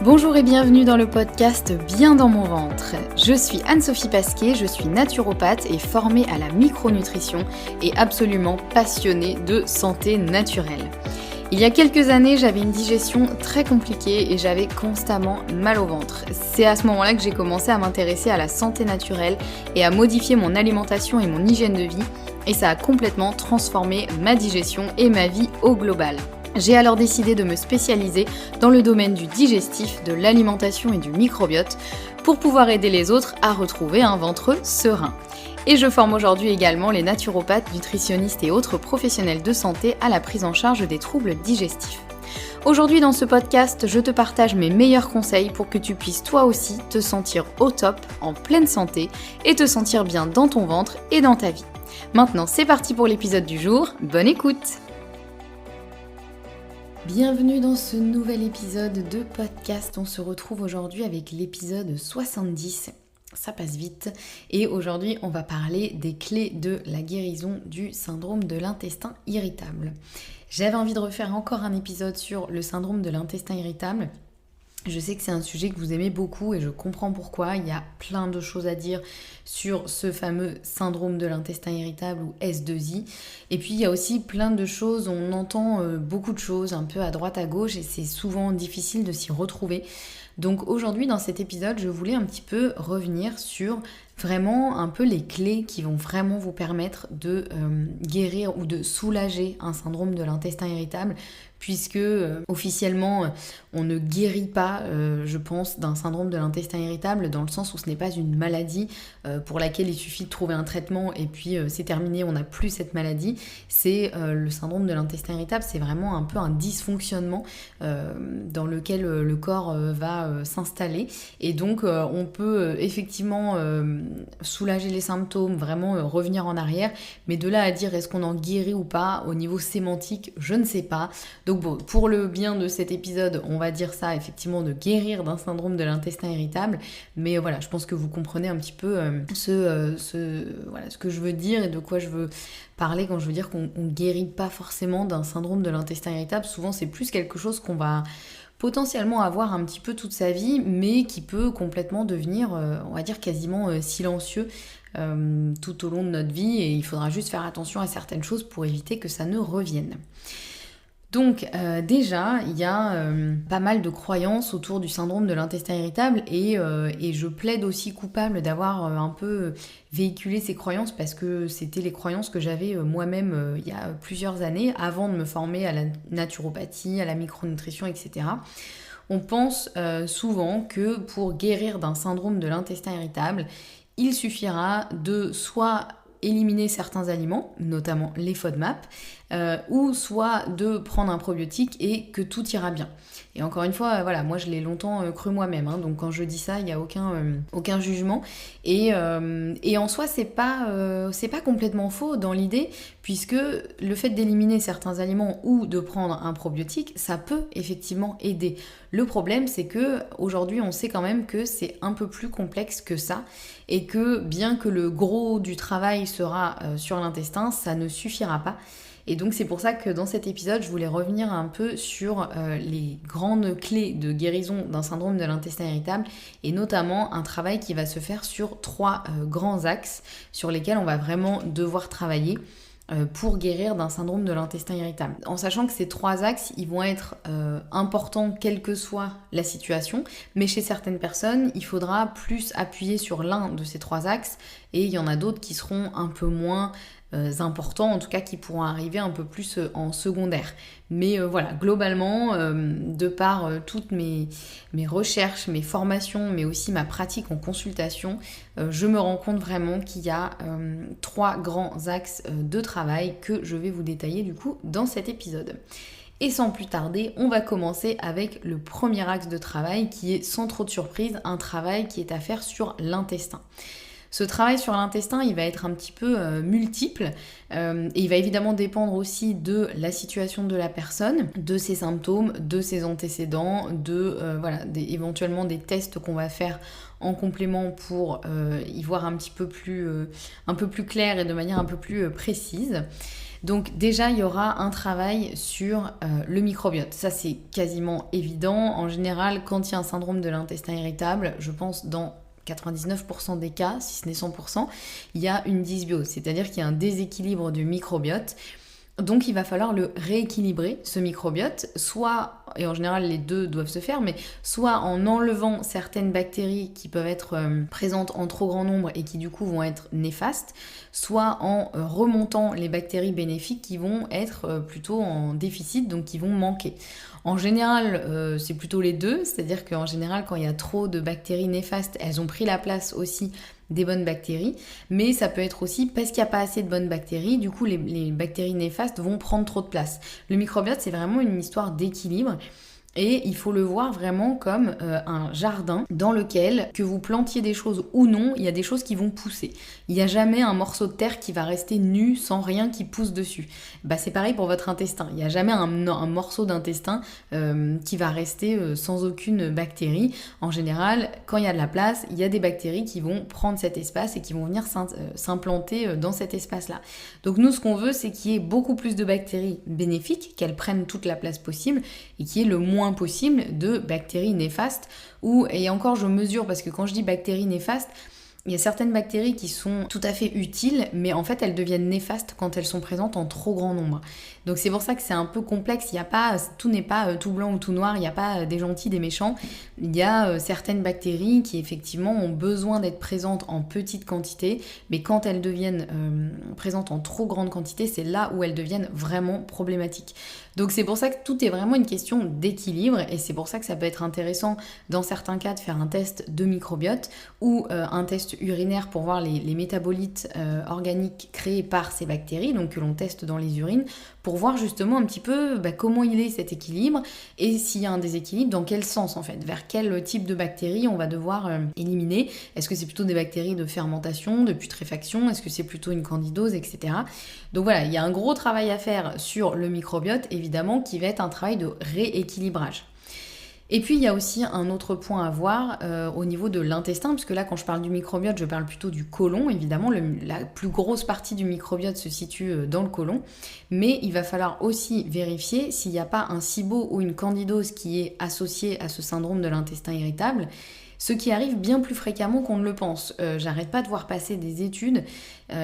Bonjour et bienvenue dans le podcast Bien dans mon ventre. Je suis Anne-Sophie Pasquet, je suis naturopathe et formée à la micronutrition et absolument passionnée de santé naturelle. Il y a quelques années, j'avais une digestion très compliquée et j'avais constamment mal au ventre. C'est à ce moment-là que j'ai commencé à m'intéresser à la santé naturelle et à modifier mon alimentation et mon hygiène de vie, et ça a complètement transformé ma digestion et ma vie au global. J'ai alors décidé de me spécialiser dans le domaine du digestif, de l'alimentation et du microbiote pour pouvoir aider les autres à retrouver un ventre serein. Et je forme aujourd'hui également les naturopathes, nutritionnistes et autres professionnels de santé à la prise en charge des troubles digestifs. Aujourd'hui dans ce podcast, je te partage mes meilleurs conseils pour que tu puisses toi aussi te sentir au top, en pleine santé et te sentir bien dans ton ventre et dans ta vie. Maintenant c'est parti pour l'épisode du jour, bonne écoute! Bienvenue dans ce nouvel épisode de podcast. On se retrouve aujourd'hui avec l'épisode 70. Ça passe vite. Et aujourd'hui, on va parler des clés de la guérison du syndrome de l'intestin irritable. J'avais envie de refaire encore un épisode sur le syndrome de l'intestin irritable. Je sais que c'est un sujet que vous aimez beaucoup et je comprends pourquoi. Il y a plein de choses à dire sur ce fameux syndrome de l'intestin irritable ou S2I. Et puis il y a aussi plein de choses, on entend beaucoup de choses un peu à droite à gauche et c'est souvent difficile de s'y retrouver. Donc aujourd'hui dans cet épisode, je voulais un petit peu revenir sur vraiment un peu les clés qui vont vraiment vous permettre de guérir ou de soulager un syndrome de l'intestin irritable, puisque officiellement on ne guérit pas, je pense, d'un syndrome de l'intestin irritable, dans le sens où ce n'est pas une maladie pour laquelle il suffit de trouver un traitement et puis c'est terminé, on n'a plus cette maladie. C'est le syndrome de l'intestin irritable, c'est vraiment un peu un dysfonctionnement dans lequel le corps va s'installer, et donc on peut effectivement soulager les symptômes, vraiment revenir en arrière, mais de là à dire est-ce qu'on en guérit ou pas, au niveau sémantique, je ne sais pas. Donc bon, pour le bien de cet épisode, on va dire ça, effectivement, de guérir d'un syndrome de l'intestin irritable, mais voilà, je pense que vous comprenez un petit peu ce que je veux dire et de quoi je veux parler quand je veux dire qu'on ne guérit pas forcément d'un syndrome de l'intestin irritable. Souvent, c'est plus quelque chose qu'on va potentiellement avoir un petit peu toute sa vie, mais qui peut complètement devenir, on va dire, quasiment silencieux tout au long de notre vie, et il faudra juste faire attention à certaines choses pour éviter que ça ne revienne. Donc déjà, il y a pas mal de croyances autour du syndrome de l'intestin irritable et je plaide aussi coupable d'avoir un peu véhiculé ces croyances, parce que c'était les croyances que j'avais moi-même il y a plusieurs années, avant de me former à la naturopathie, à la micronutrition, etc. On pense souvent que pour guérir d'un syndrome de l'intestin irritable, il suffira de soit éliminer certains aliments, notamment les FODMAP, ou soit de prendre un probiotique et que tout ira bien. Et encore une fois, voilà, moi je l'ai longtemps cru moi-même, hein, donc quand je dis ça, il n'y a aucun jugement. Et en soi, c'est pas complètement faux dans l'idée, puisque le fait d'éliminer certains aliments ou de prendre un probiotique, ça peut effectivement aider. Le problème, c'est que aujourd'hui, on sait quand même que c'est un peu plus complexe que ça, et que bien que le gros du travail sera sur l'intestin, ça ne suffira pas. Et donc c'est pour ça que dans cet épisode, je voulais revenir un peu sur les grandes clés de guérison d'un syndrome de l'intestin irritable, et notamment un travail qui va se faire sur 3 grands axes sur lesquels on va vraiment devoir travailler pour guérir d'un syndrome de l'intestin irritable. En sachant que ces 3 axes, ils vont être importants quelle que soit la situation, mais chez certaines personnes, il faudra plus appuyer sur l'un de ces 3 axes, et il y en a d'autres qui seront un peu moins importants, en tout cas qui pourront arriver un peu plus en secondaire. Mais voilà, globalement, de par toutes mes recherches, mes formations, mais aussi ma pratique en consultation, je me rends compte vraiment qu'il y a 3 grands axes de travail que je vais vous détailler du coup dans cet épisode. Et sans plus tarder, on va commencer avec le premier axe de travail qui est, sans trop de surprise, un travail qui est à faire sur l'intestin. Ce travail sur l'intestin, il va être un petit peu multiple et il va évidemment dépendre aussi de la situation de la personne, de ses symptômes, de ses antécédents, éventuellement des tests qu'on va faire en complément pour y voir un peu plus clair et de manière un peu plus précise. Donc déjà, il y aura un travail sur le microbiote. Ça, c'est quasiment évident. En général, quand il y a un syndrome de l'intestin irritable, je pense dans 99% des cas, si ce n'est 100%, il y a une dysbiose, c'est-à-dire qu'il y a un déséquilibre du microbiote. Donc il va falloir le rééquilibrer, ce microbiote, soit, et en général les deux doivent se faire, mais soit en enlevant certaines bactéries qui peuvent être présentes en trop grand nombre et qui du coup vont être néfastes, soit en remontant les bactéries bénéfiques qui vont être plutôt en déficit, donc qui vont manquer. En général, c'est plutôt les deux, c'est-à-dire qu'en général, quand il y a trop de bactéries néfastes, elles ont pris la place aussi des bonnes bactéries, mais ça peut être aussi parce qu'il n'y a pas assez de bonnes bactéries, du coup les bactéries néfastes vont prendre trop de place. Le microbiote, c'est vraiment une histoire d'équilibre. Et il faut le voir vraiment comme un jardin dans lequel, que vous plantiez des choses ou non, il y a des choses qui vont pousser. Il n'y a jamais un morceau de terre qui va rester nu sans rien qui pousse dessus. Bah, c'est pareil pour votre intestin. Il n'y a jamais un morceau d'intestin qui va rester sans aucune bactérie. En général, quand il y a de la place, il y a des bactéries qui vont prendre cet espace et qui vont venir s'implanter dans cet espace-là. Donc nous, ce qu'on veut, c'est qu'il y ait beaucoup plus de bactéries bénéfiques, qu'elles prennent toute la place possible et qu'il y ait le moins possible de bactéries néfastes et encore je mesure parce que quand je dis bactéries néfastes, il y a certaines bactéries qui sont tout à fait utiles, mais en fait elles deviennent néfastes quand elles sont présentes en trop grand nombre. Donc c'est pour ça que c'est un peu complexe, il y a pas, tout n'est pas tout blanc ou tout noir, il n'y a pas des gentils, des méchants. Il y a certaines bactéries qui effectivement ont besoin d'être présentes en petite quantité, mais quand elles deviennent présentes en trop grande quantité, c'est là où elles deviennent vraiment problématiques. Donc c'est pour ça que tout est vraiment une question d'équilibre et c'est pour ça que ça peut être intéressant dans certains cas de faire un test de microbiote ou un test urinaire pour voir les métabolites organiques créés par ces bactéries, donc que l'on teste dans les urines, pour voir justement un petit peu comment il est cet équilibre et s'il y a un déséquilibre, dans quel sens en fait, vers quel type de bactéries on va devoir éliminer. Est-ce que c'est plutôt des bactéries de fermentation, de putréfaction, est-ce que c'est plutôt une candidose, etc. Donc voilà, il y a un gros travail à faire sur le microbiote, évidemment, qui va être un travail de rééquilibrage. Et puis il y a aussi un autre point à voir au niveau de l'intestin, puisque là quand je parle du microbiote, je parle plutôt du côlon, évidemment, la plus grosse partie du microbiote se situe dans le côlon, mais il va falloir aussi vérifier s'il n'y a pas un SIBO ou une candidose qui est associée à ce syndrome de l'intestin irritable, ce qui arrive bien plus fréquemment qu'on ne le pense. J'arrête pas de voir passer des études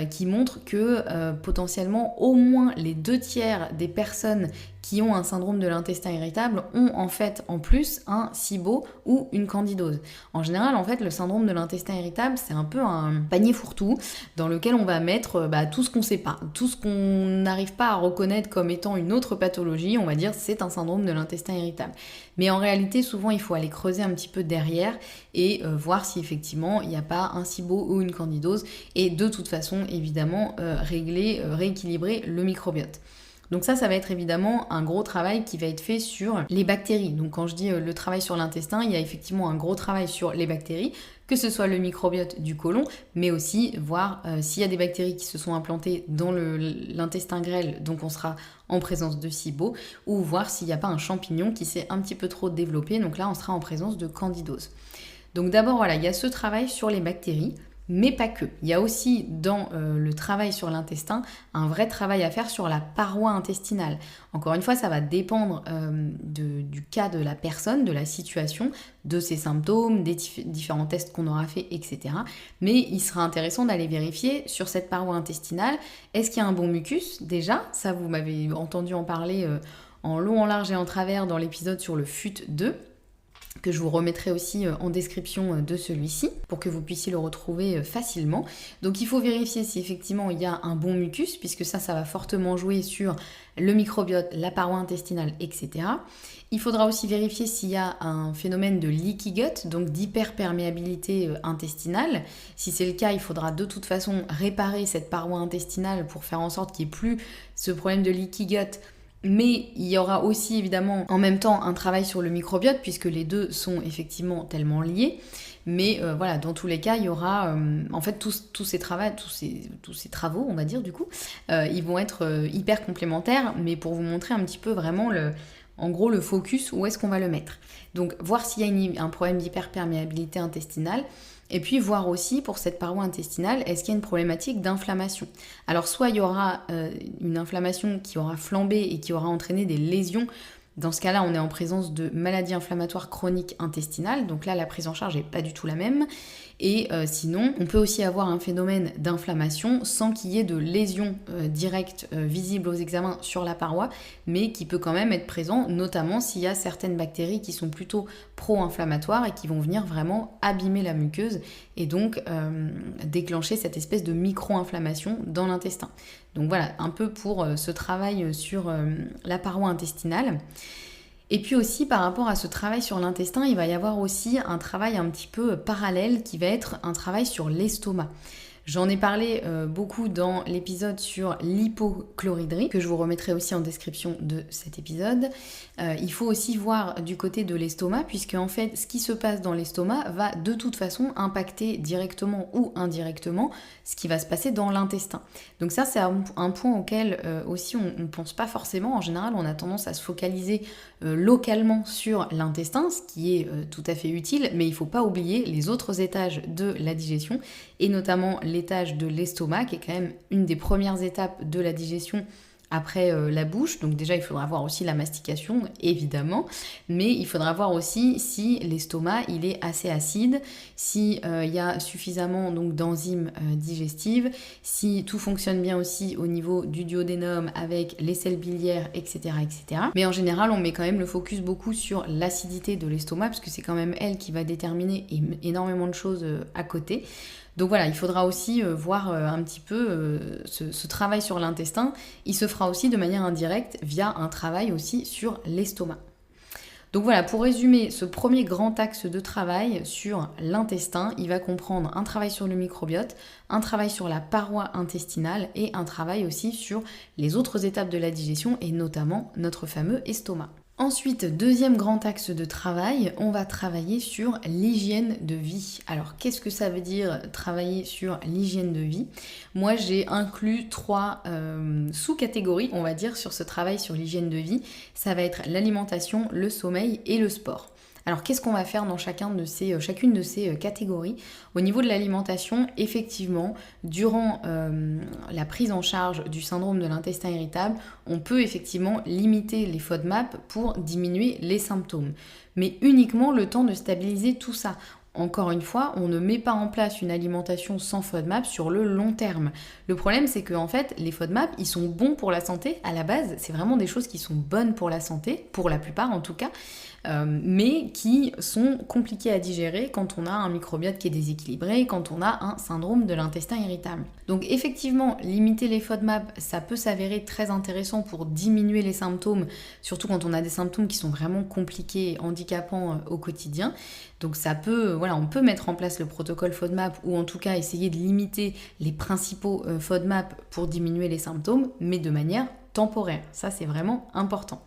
qui montrent que potentiellement au moins les 2/3 des personnes qui ont un syndrome de l'intestin irritable ont en fait en plus un SIBO ou une candidose. En général, en fait, le syndrome de l'intestin irritable, c'est un peu un panier fourre-tout dans lequel on va mettre tout ce qu'on sait pas, tout ce qu'on n'arrive pas à reconnaître comme étant une autre pathologie, on va dire c'est un syndrome de l'intestin irritable. Mais en réalité, souvent, il faut aller creuser un petit peu derrière et voir si effectivement il n'y a pas un SIBO ou une candidose et de toute façon, évidemment, rééquilibrer le microbiote. Donc ça va être évidemment un gros travail qui va être fait sur les bactéries. Donc quand je dis le travail sur l'intestin, il y a effectivement un gros travail sur les bactéries, que ce soit le microbiote du côlon, mais aussi voir s'il y a des bactéries qui se sont implantées dans l'intestin grêle, donc on sera en présence de SIBO, ou voir s'il n'y a pas un champignon qui s'est un petit peu trop développé, donc là on sera en présence de candidose. Donc d'abord voilà, il y a ce travail sur les bactéries, mais pas que. Il y a aussi dans le travail sur l'intestin un vrai travail à faire sur la paroi intestinale. Encore une fois, ça va dépendre du cas de la personne, de la situation, de ses symptômes, des différents tests qu'on aura fait, etc. Mais il sera intéressant d'aller vérifier sur cette paroi intestinale, est-ce qu'il y a un bon mucus déjà? Ça, vous m'avez entendu en parler en long, en large et en travers dans l'épisode sur le FUT2. Que je vous remettrai aussi en description de celui-ci pour que vous puissiez le retrouver facilement. Donc il faut vérifier si effectivement il y a un bon mucus, puisque ça va fortement jouer sur le microbiote, la paroi intestinale, etc. Il faudra aussi vérifier s'il y a un phénomène de leaky gut, donc d'hyperperméabilité intestinale. Si c'est le cas, il faudra de toute façon réparer cette paroi intestinale pour faire en sorte qu'il n'y ait plus ce problème de leaky gut. Mais il y aura aussi évidemment en même temps un travail sur le microbiote puisque les deux sont effectivement tellement liés. Mais voilà, dans tous les cas, il y aura en fait tous ces travaux, on va dire du coup, ils vont être hyper complémentaires, mais pour vous montrer un petit peu vraiment en gros le focus, où est-ce qu'on va le mettre. Donc voir s'il y a un problème d'hyperperméabilité intestinale. Et puis voir aussi pour cette paroi intestinale, est-ce qu'il y a une problématique d'inflammation. Alors soit il y aura une inflammation qui aura flambé et qui aura entraîné des lésions. Dans ce cas-là, on est en présence de maladies inflammatoires chroniques intestinales, donc là la prise en charge n'est pas du tout la même. Et sinon, on peut aussi avoir un phénomène d'inflammation sans qu'il y ait de lésions directes visibles aux examens sur la paroi, mais qui peut quand même être présent, notamment s'il y a certaines bactéries qui sont plutôt pro-inflammatoires et qui vont venir vraiment abîmer la muqueuse et donc déclencher cette espèce de micro-inflammation dans l'intestin. Donc voilà, un peu pour ce travail sur la paroi intestinale. Et puis aussi par rapport à ce travail sur l'intestin, il va y avoir aussi un travail un petit peu parallèle qui va être un travail sur l'estomac. J'en ai parlé beaucoup dans l'épisode sur l'hypochloridrie, que je vous remettrai aussi en description de cet épisode. Il faut aussi voir du côté de l'estomac, puisque en fait, ce qui se passe dans l'estomac va de toute façon impacter directement ou indirectement ce qui va se passer dans l'intestin. Donc ça, c'est un point auquel aussi on ne pense pas forcément. En général, on a tendance à se focaliser localement sur l'intestin, ce qui est tout à fait utile, mais il ne faut pas oublier les autres étages de la digestion, et notamment l'étage de l'estomac, qui est quand même une des premières étapes de la digestion après la bouche. Donc déjà, il faudra voir aussi la mastication, évidemment, mais il faudra voir aussi si l'estomac, il est assez acide, si il y a suffisamment donc d'enzymes digestives, si tout fonctionne bien aussi au niveau du duodénum avec les selles biliaires, etc., etc. Mais en général, on met quand même le focus beaucoup sur l'acidité de l'estomac, parce que c'est quand même elle qui va déterminer énormément de choses à côté. Donc voilà, il faudra aussi voir un petit peu ce travail sur l'intestin. Il se fera aussi de manière indirecte via un travail aussi sur l'estomac. Donc voilà, pour résumer, ce premier grand axe de travail sur l'intestin, il va comprendre un travail sur le microbiote, un travail sur la paroi intestinale et un travail aussi sur les autres étapes de la digestion et notamment notre fameux estomac. Ensuite, deuxième grand axe de travail, on va travailler sur l'hygiène de vie. Alors, qu'est-ce que ça veut dire travailler sur l'hygiène de vie ? Moi, j'ai inclus 3 sous-catégories, on va dire, sur ce travail sur l'hygiène de vie. Ça va être l'alimentation, le sommeil et le sport. Alors qu'est-ce qu'on va faire dans chacune de ces catégories ? Au niveau de l'alimentation, effectivement, durant la prise en charge du syndrome de l'intestin irritable, on peut effectivement limiter les FODMAP pour diminuer les symptômes, mais uniquement le temps de stabiliser tout ça. Encore une fois, on ne met pas en place une alimentation sans FODMAP sur le long terme. Le problème, c'est que en fait, les FODMAP, ils sont bons pour la santé. À la base, c'est vraiment des choses qui sont bonnes pour la santé, pour la plupart en tout cas, mais qui sont compliquées à digérer quand on a un microbiote qui est déséquilibré, quand on a un syndrome de l'intestin irritable. Donc effectivement, limiter les FODMAP, ça peut s'avérer très intéressant pour diminuer les symptômes, surtout quand on a des symptômes qui sont vraiment compliqués, handicapants au quotidien. Donc ça peut, on peut mettre en place le protocole FODMAP ou en tout cas essayer de limiter les principaux FODMAP pour diminuer les symptômes, mais de manière temporaire. Ça, c'est vraiment important.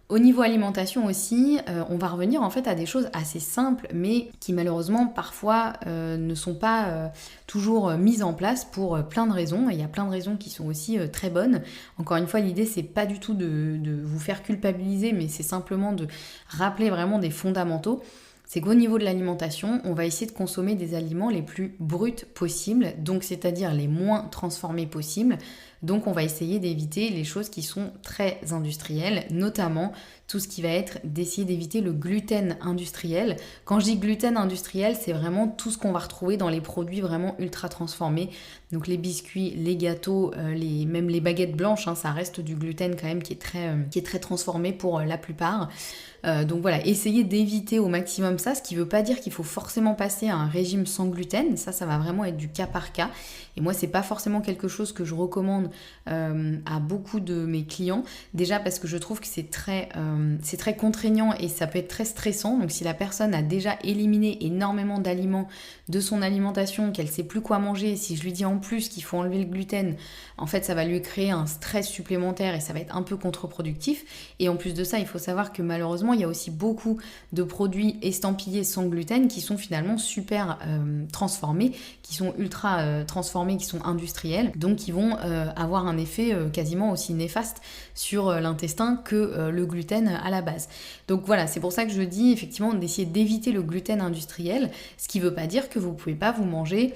Au niveau alimentation aussi, on va revenir en fait à des choses assez simples, mais qui malheureusement parfois ne sont pas toujours mises en place pour plein de raisons. Et il y a plein de raisons qui sont aussi très bonnes. Encore une fois, l'idée c'est pas du tout de vous faire culpabiliser, mais c'est simplement de rappeler vraiment des fondamentaux. C'est qu'au niveau de l'alimentation, on va essayer de consommer des aliments les plus bruts possibles, donc c'est-à-dire les moins transformés possibles. Donc on va essayer d'éviter les choses qui sont très industrielles, notamment tout ce qui va être d'essayer d'éviter le gluten industriel. Quand je dis gluten industriel, c'est vraiment tout ce qu'on va retrouver dans les produits vraiment ultra transformés. Donc les biscuits, les gâteaux, même les baguettes blanches, ça reste du gluten quand même qui est très transformé pour la plupart. Donc voilà, essayez d'éviter au maximum ça, ce qui ne veut pas dire qu'il faut forcément passer à un régime sans gluten. Ça va vraiment être du cas par cas. Et moi, c'est pas forcément quelque chose que je recommande à beaucoup de mes clients. Déjà parce que je trouve que c'est très contraignant et ça peut être très stressant. Donc si la personne a déjà éliminé énormément d'aliments de son alimentation, qu'elle sait plus quoi manger, si je lui dis en plus qu'il faut enlever le gluten, en fait ça va lui créer un stress supplémentaire et ça va être un peu contre-productif. Et en plus de ça, il faut savoir que malheureusement, il y a aussi beaucoup de produits estampillés sans gluten qui sont finalement super transformés, qui sont ultra transformés, qui sont industriels, donc qui vont avoir un effet quasiment aussi néfaste sur l'intestin que le gluten à la base. Donc voilà, c'est pour ça que je dis effectivement d'essayer d'éviter le gluten industriel, ce qui ne veut pas dire que vous ne pouvez pas vous manger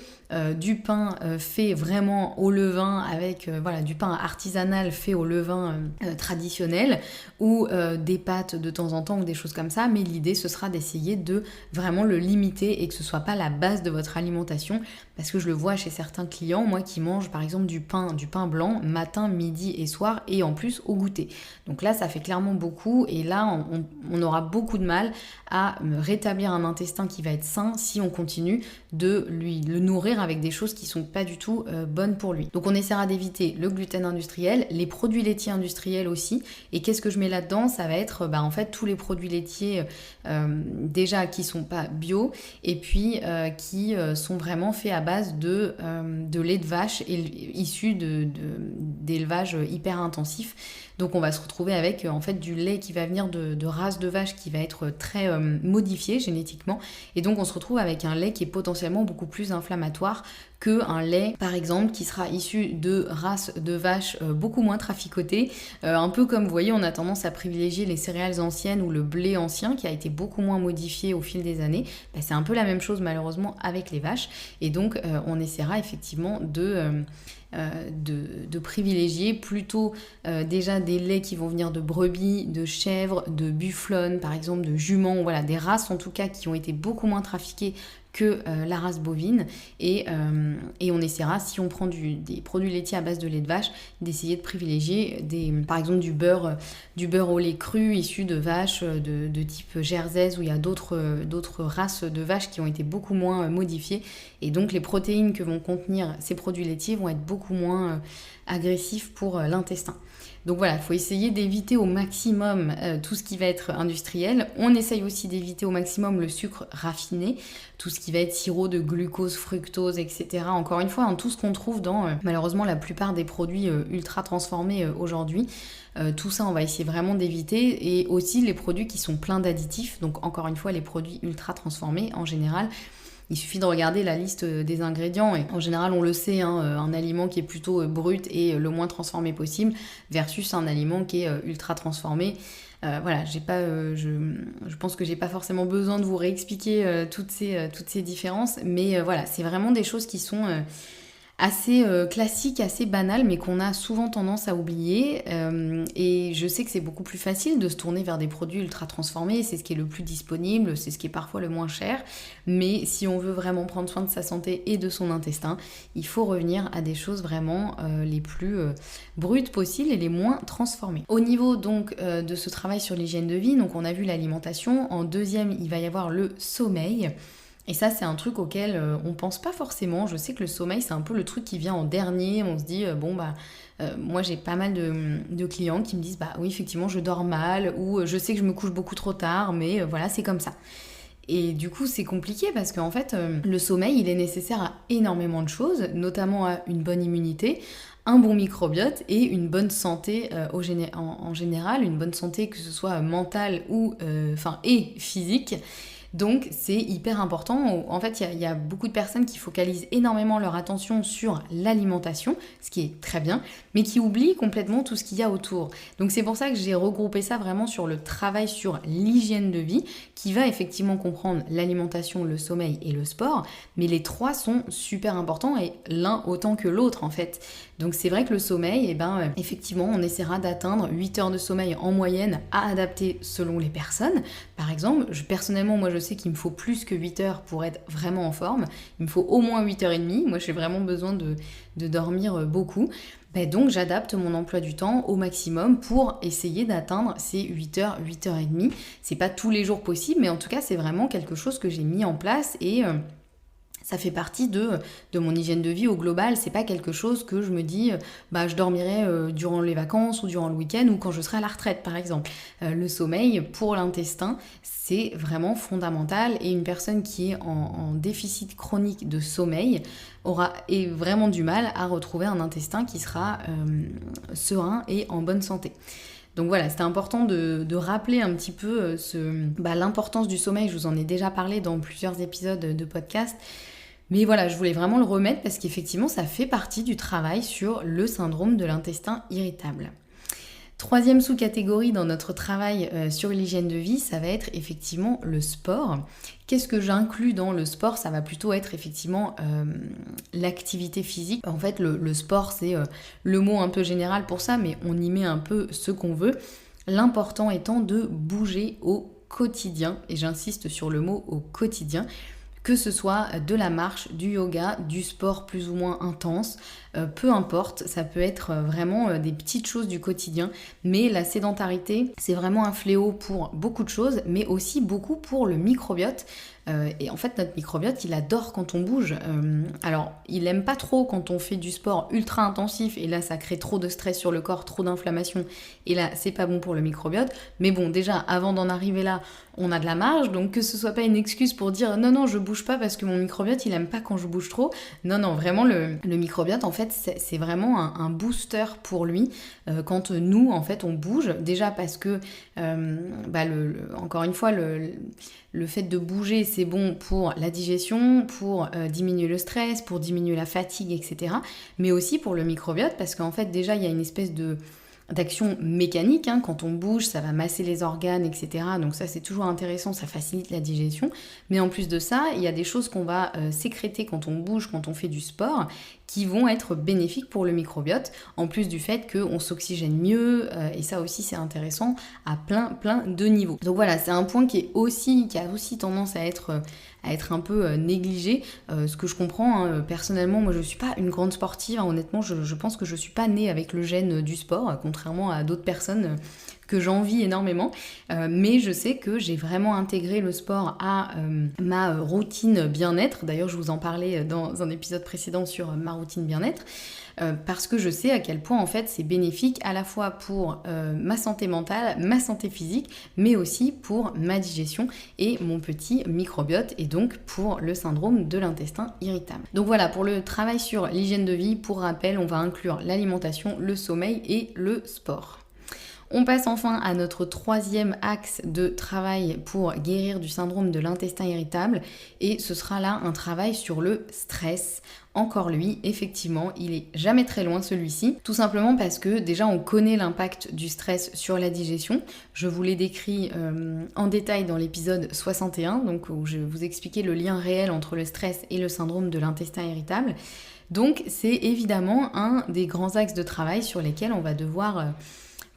du pain fait vraiment au levain avec du pain artisanal fait au levain traditionnel ou des pâtes de temps en temps ou des choses comme ça, mais l'idée ce sera d'essayer de vraiment le limiter et que ce soit pas la base de votre alimentation, parce que je le vois chez certains clients, moi qui mangent par exemple du pain blanc matin, midi et soir et en plus au goûter. Donc là ça fait clairement beaucoup et là on aura beaucoup de mal à rétablir un intestin qui va être sain si on continue de le nourrir avec des choses qui sont pas du tout bonnes pour lui. Donc on essaiera d'éviter le gluten industriel, les produits laitiers industriels aussi. Et qu'est-ce que je mets là-dedans? Ça va être en fait tous les produits laitiers déjà qui sont pas bio et puis qui sont vraiment faits à base de lait de vache issu d'élevage hyper intensif. Donc on va se retrouver avec en fait du lait qui va venir de race de vache qui va être très modifié génétiquement, et donc on se retrouve avec un lait qui est potentiellement beaucoup plus inflammatoire qu'un lait par exemple qui sera issu de races de vaches beaucoup moins traficotées, un peu comme vous voyez on a tendance à privilégier les céréales anciennes ou le blé ancien qui a été beaucoup moins modifié au fil des années. C'est un peu la même chose malheureusement avec les vaches, et donc on essaiera effectivement de privilégier plutôt déjà des laits qui vont venir de brebis, de chèvres, de bufflonnes par exemple, de juments, voilà, des races en tout cas qui ont été beaucoup moins trafiquées que la race bovine, et on essaiera, si on prend des produits laitiers à base de lait de vache, d'essayer de privilégier par exemple du beurre au lait cru issu de vaches de type jerseys, où il y a d'autres races de vaches qui ont été beaucoup moins modifiées, et donc les protéines que vont contenir ces produits laitiers vont être beaucoup moins agressifs pour l'intestin. Donc voilà, il faut essayer d'éviter au maximum tout ce qui va être industriel. On essaye aussi d'éviter au maximum le sucre raffiné, tout ce qui va être sirop de glucose, fructose, etc. Encore une fois, tout ce qu'on trouve dans malheureusement la plupart des produits ultra transformés aujourd'hui. Tout ça, on va essayer vraiment d'éviter, et aussi les produits qui sont pleins d'additifs. Donc encore une fois, les produits ultra transformés en général, il suffit de regarder la liste des ingrédients, et en général on le sait, un aliment qui est plutôt brut et le moins transformé possible versus un aliment qui est ultra transformé. Voilà, je pense que j'ai pas forcément besoin de vous réexpliquer toutes ces différences, mais voilà, c'est vraiment des choses qui sont assez classique, assez banal, mais qu'on a souvent tendance à oublier. Et je sais que c'est beaucoup plus facile de se tourner vers des produits ultra transformés, c'est ce qui est le plus disponible, c'est ce qui est parfois le moins cher. Mais si on veut vraiment prendre soin de sa santé et de son intestin, il faut revenir à des choses vraiment les plus brutes possibles et les moins transformées. Au niveau donc de ce travail sur l'hygiène de vie, donc on a vu l'alimentation. En deuxième, il va y avoir le sommeil. Et ça, c'est un truc auquel on pense pas forcément. Je sais que le sommeil, c'est un peu le truc qui vient en dernier. On se dit, moi j'ai pas mal de clients qui me disent, oui, effectivement, je dors mal, ou je sais que je me couche beaucoup trop tard, mais voilà, c'est comme ça. Et du coup, c'est compliqué parce qu'en fait, le sommeil, il est nécessaire à énormément de choses, notamment à une bonne immunité, un bon microbiote et une bonne santé en général, une bonne santé que ce soit mentale et physique. Donc c'est hyper important. En fait, il y a beaucoup de personnes qui focalisent énormément leur attention sur l'alimentation, ce qui est très bien, mais qui oublient complètement tout ce qu'il y a autour. Donc c'est pour ça que j'ai regroupé ça vraiment sur le travail sur l'hygiène de vie, qui va effectivement comprendre l'alimentation, le sommeil et le sport, mais les trois sont super importants, et l'un autant que l'autre en fait. Donc c'est vrai que le sommeil, effectivement, on essaiera d'atteindre 8 heures de sommeil en moyenne, à adapter selon les personnes. Par exemple, personnellement, moi je sais qu'il me faut plus que 8 heures pour être vraiment en forme. Il me faut au moins 8h30. Moi j'ai vraiment besoin de dormir beaucoup. Donc j'adapte mon emploi du temps au maximum pour essayer d'atteindre ces 8h, 8h30. C'est pas tous les jours possible, mais en tout cas c'est vraiment quelque chose que j'ai mis en place, et ça fait partie de mon hygiène de vie au global. C'est pas quelque chose que je me dis je dormirai durant les vacances ou durant le week-end ou quand je serai à la retraite par exemple. Le sommeil pour l'intestin, c'est vraiment fondamental, et une personne qui est en déficit chronique de sommeil aura vraiment du mal à retrouver un intestin qui sera serein et en bonne santé. Donc voilà, c'était important de rappeler un petit peu l'importance du sommeil. Je vous en ai déjà parlé dans plusieurs épisodes de podcast. Mais voilà, je voulais vraiment le remettre parce qu'effectivement, ça fait partie du travail sur le syndrome de l'intestin irritable. Troisième sous-catégorie dans notre travail sur l'hygiène de vie, ça va être effectivement le sport. Qu'est-ce que j'inclus dans le sport? Ça va plutôt être effectivement l'activité physique. En fait, le sport, c'est le mot un peu général pour ça, mais on y met un peu ce qu'on veut. L'important étant de bouger au quotidien, et j'insiste sur le mot au quotidien, que ce soit de la marche, du yoga, du sport plus ou moins intense, peu importe, ça peut être vraiment des petites choses du quotidien, mais la sédentarité, c'est vraiment un fléau pour beaucoup de choses, mais aussi beaucoup pour le microbiote. Et en fait, notre microbiote, il adore quand on bouge. Alors, il aime pas trop quand on fait du sport ultra intensif, et là, ça crée trop de stress sur le corps, trop d'inflammation, et là, c'est pas bon pour le microbiote. Mais bon, déjà, avant d'en arriver là, on a de la marge, donc que ce soit pas une excuse pour dire non, je bouge pas parce que mon microbiote, il aime pas quand je bouge trop. Non, vraiment, le microbiote, en fait, c'est vraiment un booster pour lui quand nous, en fait, on bouge. Déjà parce que, encore une fois, le fait de bouger, c'est bon pour la digestion, pour diminuer le stress, pour diminuer la fatigue, etc. Mais aussi pour le microbiote, parce qu'en fait, déjà, il y a une espèce d'action mécanique, hein. Quand on bouge, ça va masser les organes, etc. Donc ça, c'est toujours intéressant, ça facilite la digestion. Mais en plus de ça, il y a des choses qu'on va sécréter quand on bouge, quand on fait du sport, qui vont être bénéfiques pour le microbiote, en plus du fait qu'on s'oxygène mieux, et ça aussi c'est intéressant à plein de niveaux. Donc voilà, c'est un point qui a aussi tendance à être un peu négligé, ce que je comprends, hein. Personnellement, moi je suis pas une grande sportive, hein. Honnêtement, je pense que je suis pas née avec le gène du sport, contrairement à d'autres personnes que j'envie énormément, mais je sais que j'ai vraiment intégré le sport à ma routine bien-être. D'ailleurs, je vous en parlais dans un épisode précédent sur ma routine bien-être, parce que je sais à quel point en fait c'est bénéfique à la fois pour ma santé mentale, ma santé physique, mais aussi pour ma digestion et mon petit microbiote, et donc pour le syndrome de l'intestin irritable. Donc voilà, pour le travail sur l'hygiène de vie, pour rappel, on va inclure l'alimentation, le sommeil et le sport. On passe enfin à notre troisième axe de travail pour guérir du syndrome de l'intestin irritable, et ce sera là un travail sur le stress. Encore lui, effectivement, il est jamais très loin celui-ci, tout simplement parce que déjà on connaît l'impact du stress sur la digestion. Je vous l'ai décrit en détail dans l'épisode 61, donc où je vous expliquais le lien réel entre le stress et le syndrome de l'intestin irritable. Donc c'est évidemment un des grands axes de travail sur lesquels on va devoir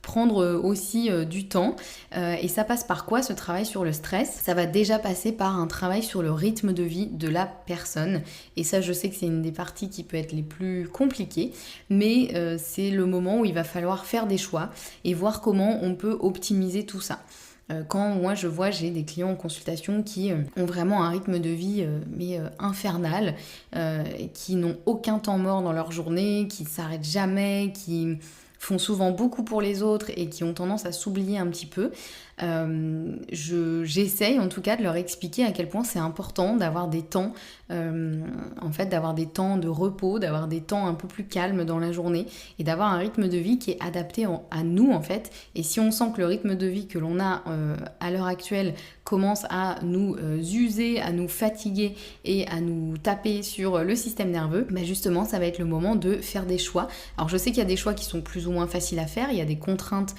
prendre aussi du temps, et ça passe par quoi ce travail sur le stress? Ça va déjà passer par un travail sur le rythme de vie de la personne, et ça je sais que c'est une des parties qui peut être les plus compliquées, mais c'est le moment où il va falloir faire des choix et voir comment on peut optimiser tout ça. Quand moi j'ai des clients en consultation qui ont vraiment un rythme de vie infernal, qui n'ont aucun temps mort dans leur journée, qui ne s'arrêtent jamais, qui font souvent beaucoup pour les autres et qui ont tendance à s'oublier un petit peu, j'essaye en tout cas de leur expliquer à quel point c'est important d'avoir des temps, d'avoir des temps de repos, d'avoir des temps un peu plus calmes dans la journée, et d'avoir un rythme de vie qui est adapté à nous en fait. Et si on sent que le rythme de vie que l'on a à l'heure actuelle commence à nous user, à nous fatiguer et à nous taper sur le système nerveux, justement ça va être le moment de faire des choix. Alors je sais qu'il y a des choix qui sont plus ou moins faciles à faire, il y a des contraintes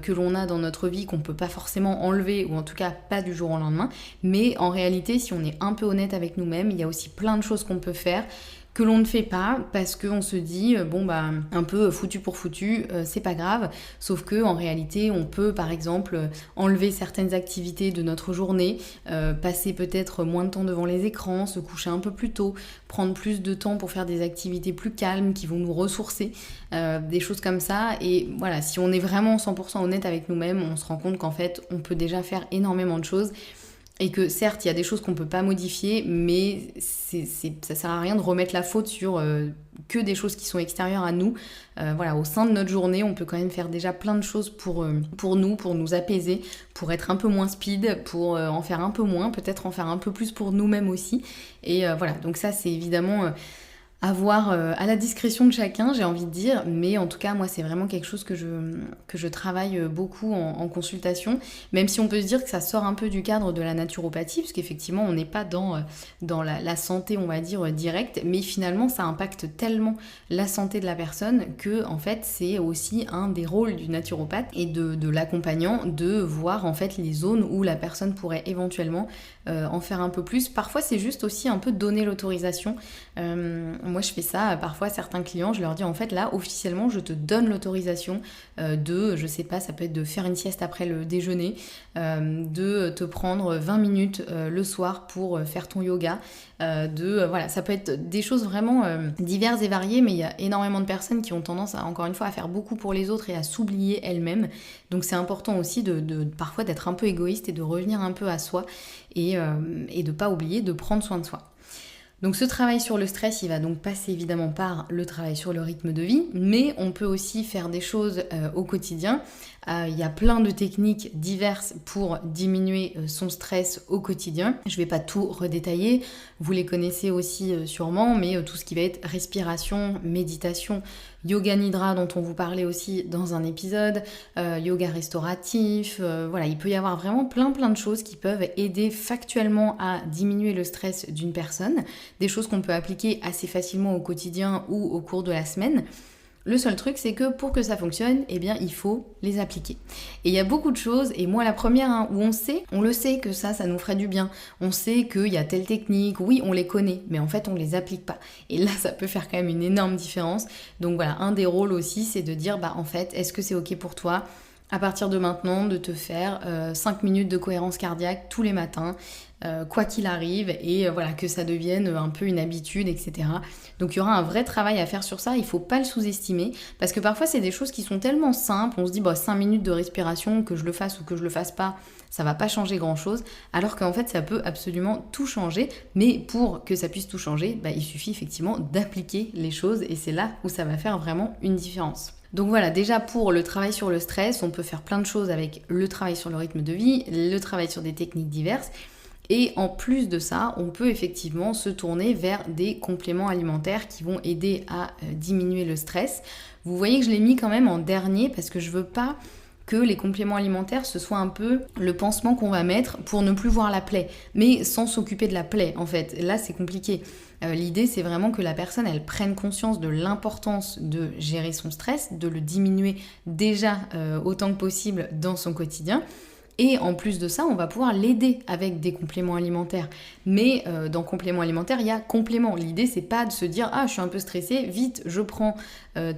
que l'on a dans notre vie qu'on peut pas forcément enlever, ou en tout cas pas du jour au lendemain, mais en réalité si on est un peu honnête avec nous-mêmes, il y a aussi plein de choses qu'on peut faire que l'on ne fait pas parce qu'on se dit un peu foutu pour foutu, c'est pas grave, sauf que en réalité on peut par exemple enlever certaines activités de notre journée, passer peut-être moins de temps devant les écrans, se coucher un peu plus tôt, prendre plus de temps pour faire des activités plus calmes qui vont nous ressourcer, des choses comme ça. Et voilà, si on est vraiment 100% honnête avec nous-mêmes, on se rend compte qu'en fait on peut déjà faire énormément de choses. Et que certes, il y a des choses qu'on ne peut pas modifier, mais ça sert à rien de remettre la faute sur que des choses qui sont extérieures à nous. Au sein de notre journée, on peut quand même faire déjà plein de choses pour nous, pour nous apaiser, pour être un peu moins speed, pour en faire un peu moins, peut-être en faire un peu plus pour nous-mêmes aussi. Et donc ça, c'est évidemment avoir à la discrétion de chacun, j'ai envie de dire, mais en tout cas, moi, c'est vraiment quelque chose que je travaille beaucoup en consultation, même si on peut se dire que ça sort un peu du cadre de la naturopathie, parce qu'effectivement, on n'est pas dans la santé, on va dire, directe, mais finalement, ça impacte tellement la santé de la personne que, en fait, c'est aussi un des rôles du naturopathe et de l'accompagnant de voir, en fait, les zones où la personne pourrait éventuellement en faire un peu plus. Parfois, c'est juste aussi un peu donner l'autorisation. Moi, je fais ça, parfois, certains clients, je leur dis, en fait, là, officiellement, je te donne l'autorisation je sais pas, ça peut être de faire une sieste après le déjeuner, de te prendre 20 minutes le soir pour faire ton yoga, voilà, ça peut être des choses vraiment diverses et variées, mais il y a énormément de personnes qui ont tendance, encore une fois, à faire beaucoup pour les autres et à s'oublier elles-mêmes. Donc, c'est important aussi parfois d'être un peu égoïste et de revenir un peu à soi et de pas oublier de prendre soin de soi. Donc ce travail sur le stress, il va donc passer évidemment par le travail sur le rythme de vie, mais on peut aussi faire des choses au quotidien. Il y a plein de techniques diverses pour diminuer son stress au quotidien. Je ne vais pas tout redétailler, vous les connaissez aussi sûrement, mais tout ce qui va être respiration, méditation, yoga nidra dont on vous parlait aussi dans un épisode, yoga restauratif, voilà, il peut y avoir vraiment plein de choses qui peuvent aider factuellement à diminuer le stress d'une personne, des choses qu'on peut appliquer assez facilement au quotidien ou au cours de la semaine. Le seul truc, c'est que pour que ça fonctionne, eh bien, il faut les appliquer. Et il y a beaucoup de choses, et moi la première, où on le sait que ça nous ferait du bien. On sait qu'il y a telle technique, oui, on les connaît, mais en fait, on les applique pas. Et là, ça peut faire quand même une énorme différence. Donc voilà, un des rôles aussi, c'est de dire, en fait, est-ce que c'est ok pour toi à partir de maintenant de te faire 5 minutes de cohérence cardiaque tous les matins, quoi qu'il arrive, et voilà, que ça devienne un peu une habitude, etc. Donc il y aura un vrai travail à faire sur ça, il faut pas le sous-estimer, parce que parfois c'est des choses qui sont tellement simples, on se dit 5 minutes de respiration, que je le fasse ou que je le fasse pas, ça va pas changer grand-chose, alors qu'en fait ça peut absolument tout changer, mais pour que ça puisse tout changer, il suffit effectivement d'appliquer les choses, et c'est là où ça va faire vraiment une différence. Donc voilà, déjà pour le travail sur le stress, on peut faire plein de choses avec le travail sur le rythme de vie, le travail sur des techniques diverses. Et en plus de ça, on peut effectivement se tourner vers des compléments alimentaires qui vont aider à diminuer le stress. Vous voyez que je l'ai mis quand même en dernier parce que je veux pas que les compléments alimentaires, ce soit un peu le pansement qu'on va mettre pour ne plus voir la plaie, mais sans s'occuper de la plaie en fait. Là, c'est compliqué. L'idée, c'est vraiment que la personne, elle prenne conscience de l'importance de gérer son stress, de le diminuer déjà autant que possible dans son quotidien. Et en plus de ça, on va pouvoir l'aider avec des compléments alimentaires. Mais dans compléments alimentaires, il y a complément. L'idée, c'est pas de se dire « Ah, je suis un peu stressée, vite, je prends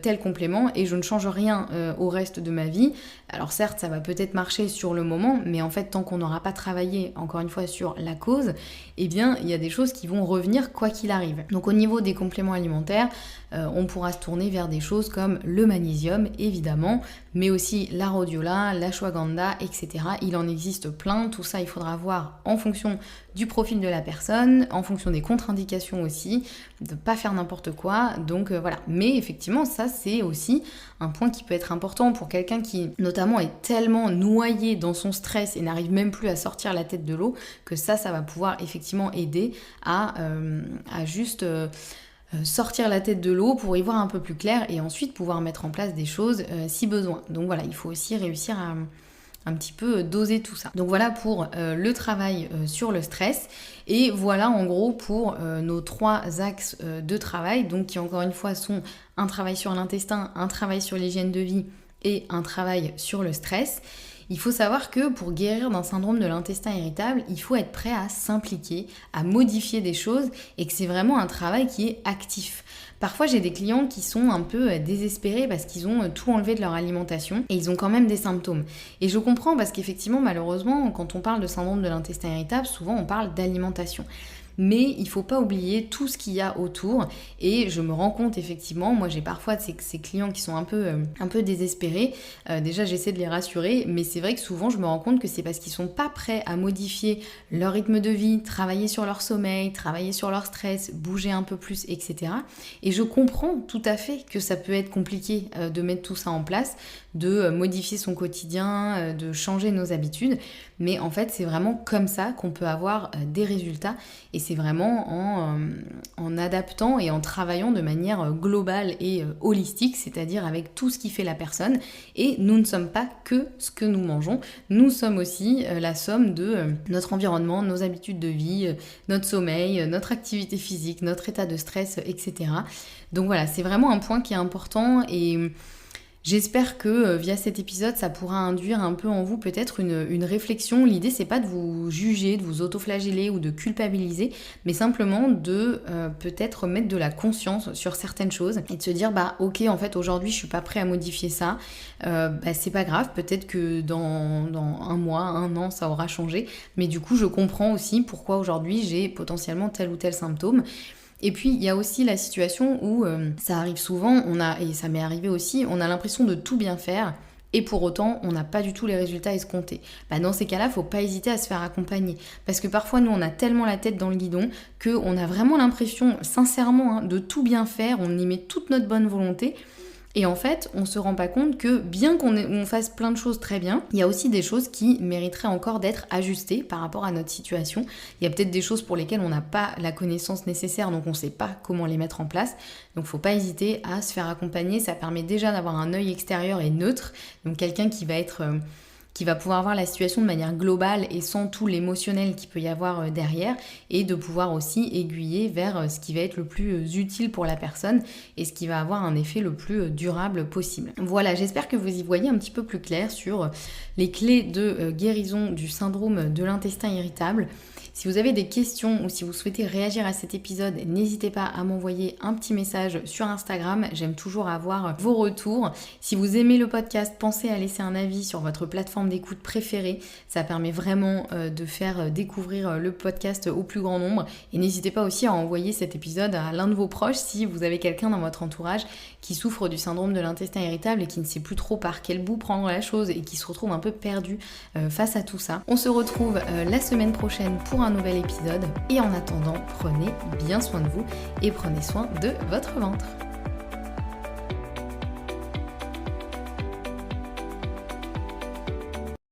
tel complément et je ne change rien au reste de ma vie. » Alors certes, ça va peut-être marcher sur le moment, mais en fait, tant qu'on n'aura pas travaillé, encore une fois, sur la cause, eh bien, il y a des choses qui vont revenir quoi qu'il arrive. Donc au niveau des compléments alimentaires, on pourra se tourner vers des choses comme le magnésium, évidemment, mais aussi la rhodiola, l'ashwagandha, etc. Il en existe plein, tout ça il faudra voir en fonction du profil de la personne, en fonction des contre-indications aussi, de pas faire n'importe quoi, donc voilà. Mais effectivement, ça c'est aussi un point qui peut être important pour quelqu'un qui notamment est tellement noyé dans son stress et n'arrive même plus à sortir la tête de l'eau, que ça va pouvoir effectivement aider à juste... sortir la tête de l'eau pour y voir un peu plus clair et ensuite pouvoir mettre en place des choses si besoin. Donc voilà, il faut aussi réussir à un petit peu doser tout ça. Donc voilà pour le travail sur le stress et voilà en gros pour nos 3 axes de travail, donc qui encore une fois sont un travail sur l'intestin, un travail sur l'hygiène de vie et un travail sur le stress. Il faut savoir que pour guérir d'un syndrome de l'intestin irritable, il faut être prêt à s'impliquer, à modifier des choses et que c'est vraiment un travail qui est actif. Parfois, j'ai des clients qui sont un peu désespérés parce qu'ils ont tout enlevé de leur alimentation et ils ont quand même des symptômes. Et je comprends parce qu'effectivement, malheureusement, quand on parle de syndrome de l'intestin irritable, souvent on parle d'alimentation. Mais il ne faut pas oublier tout ce qu'il y a autour et je me rends compte effectivement, moi j'ai parfois ces clients qui sont un peu désespérés, déjà j'essaie de les rassurer, mais c'est vrai que souvent je me rends compte que c'est parce qu'ils sont pas prêts à modifier leur rythme de vie, travailler sur leur sommeil, travailler sur leur stress, bouger un peu plus, etc. Et je comprends tout à fait que ça peut être compliqué de mettre tout ça en place, de modifier son quotidien, de changer nos habitudes. Mais en fait, c'est vraiment comme ça qu'on peut avoir des résultats. Et c'est vraiment en adaptant et en travaillant de manière globale et holistique, c'est-à-dire avec tout ce qui fait la personne. Et nous ne sommes pas que ce que nous mangeons. Nous sommes aussi la somme de notre environnement, nos habitudes de vie, notre sommeil, notre activité physique, notre état de stress, etc. Donc voilà, c'est vraiment un point qui est important et j'espère que via cet épisode, ça pourra induire un peu en vous peut-être une réflexion. L'idée, c'est pas de vous juger, de vous autoflageller ou de culpabiliser, mais simplement de peut-être mettre de la conscience sur certaines choses et de se dire, ok, en fait, aujourd'hui, je suis pas prêt à modifier ça. C'est pas grave, peut-être que dans un mois, un an, ça aura changé. Mais du coup, je comprends aussi pourquoi aujourd'hui, j'ai potentiellement tel ou tel symptôme. Et puis il y a aussi la situation où ça arrive souvent, et ça m'est arrivé aussi, on a l'impression de tout bien faire et pour autant on n'a pas du tout les résultats escomptés. Dans ces cas-là, faut pas hésiter à se faire accompagner parce que parfois nous on a tellement la tête dans le guidon qu'on a vraiment l'impression sincèrement de tout bien faire, on y met toute notre bonne volonté. Et en fait, on se rend pas compte que bien qu'on fasse plein de choses très bien, il y a aussi des choses qui mériteraient encore d'être ajustées par rapport à notre situation. Il y a peut-être des choses pour lesquelles on n'a pas la connaissance nécessaire, donc on ne sait pas comment les mettre en place. Donc faut pas hésiter à se faire accompagner, ça permet déjà d'avoir un œil extérieur et neutre, donc quelqu'un qui va pouvoir voir la situation de manière globale et sans tout l'émotionnel qu'il peut y avoir derrière et de pouvoir aussi aiguiller vers ce qui va être le plus utile pour la personne et ce qui va avoir un effet le plus durable possible. Voilà, j'espère que vous y voyez un petit peu plus clair sur les clés de guérison du syndrome de l'intestin irritable. Si vous avez des questions ou si vous souhaitez réagir à cet épisode, n'hésitez pas à m'envoyer un petit message sur Instagram. J'aime toujours avoir vos retours. Si vous aimez le podcast, pensez à laisser un avis sur votre plateforme d'écoute préférée. Ça permet vraiment de faire découvrir le podcast au plus grand nombre. Et n'hésitez pas aussi à envoyer cet épisode à l'un de vos proches si vous avez quelqu'un dans votre entourage qui souffre du syndrome de l'intestin irritable et qui ne sait plus trop par quel bout prendre la chose et qui se retrouve un peu perdu face à tout ça. On se retrouve la semaine prochaine pour un nouvel épisode et en attendant, prenez bien soin de vous et prenez soin de votre ventre.